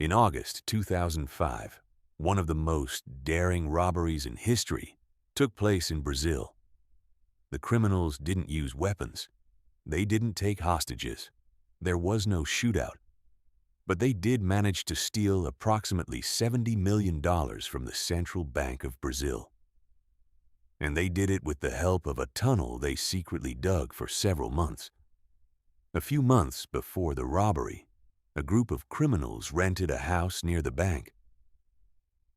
In August 2005, one of the most daring robberies in history took place in Brazil. The criminals didn't use weapons. They didn't take hostages. There was no shootout. But they did manage to steal approximately $70 million from the Central Bank of Brazil. And they did it with the help of a tunnel they secretly dug for several months. A few months before the robbery, a group of criminals rented a house near the bank.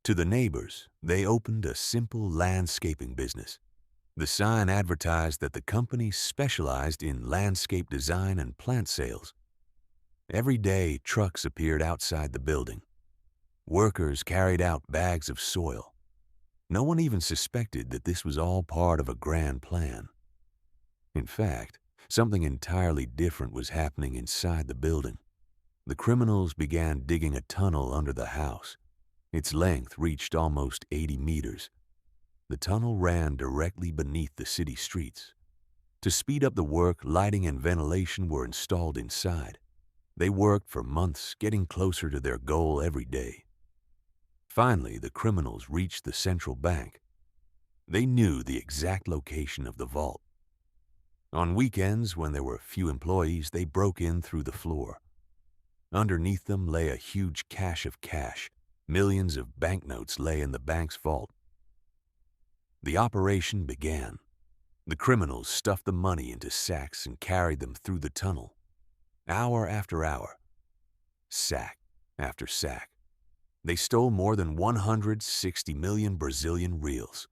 To the neighbors, they opened a simple landscaping business. The sign advertised that the company specialized in landscape design and plant sales. Every day, trucks appeared outside the building. Workers carried out bags of soil. No one even suspected that this was all part of a grand plan. In fact, something entirely different was happening inside the building. The criminals began digging a tunnel under the house. Its length reached almost 80 meters. The tunnel ran directly beneath the city streets. To speed up the work, lighting and ventilation were installed inside. They worked for months, getting closer to their goal every day. Finally, the criminals reached the central bank. They knew the exact location of the vault. On weekends, when there were few employees, they broke in through the floor. Underneath them lay a huge cache of cash. Millions of banknotes lay in the bank's vault. The operation began. The criminals stuffed the money into sacks and carried them through the tunnel. Hour after hour, sack after sack. They stole more than 160 million Brazilian reals.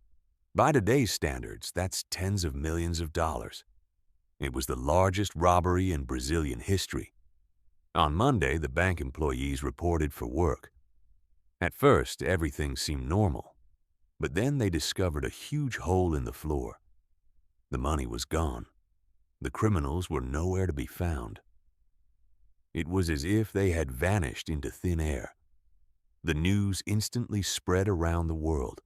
By today's standards, that's tens of millions of dollars. It was the largest robbery in Brazilian history. On Monday, the bank employees reported for work. At first, everything seemed normal, but then they discovered a huge hole in the floor. The money was gone. The criminals were nowhere to be found. It was as if they had vanished into thin air. The news instantly spread around the world.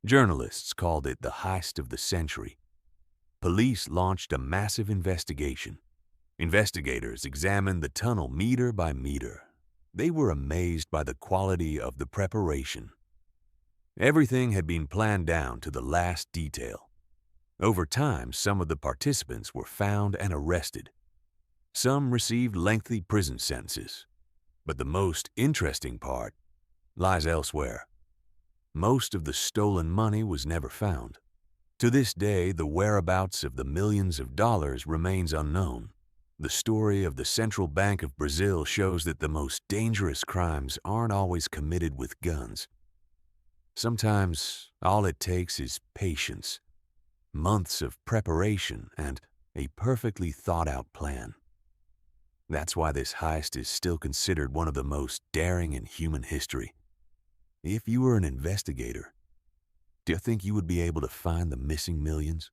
Journalists called it the heist of the century. Police launched a massive investigation. Investigators examined the tunnel meter by meter. They were amazed by the quality of the preparation. Everything had been planned down to the last detail. Over time, some of the participants were found and arrested. Some received lengthy prison sentences. But the most interesting part lies elsewhere. Most of the stolen money was never found. To this day, the whereabouts of the millions of dollars remains unknown. The story of the Central Bank of Brazil shows that the most dangerous crimes aren't always committed with guns. Sometimes all it takes is patience, months of preparation, and a perfectly thought-out plan. That's why this heist is still considered one of the most daring in human history. If you were an investigator, do you think you would be able to find the missing millions?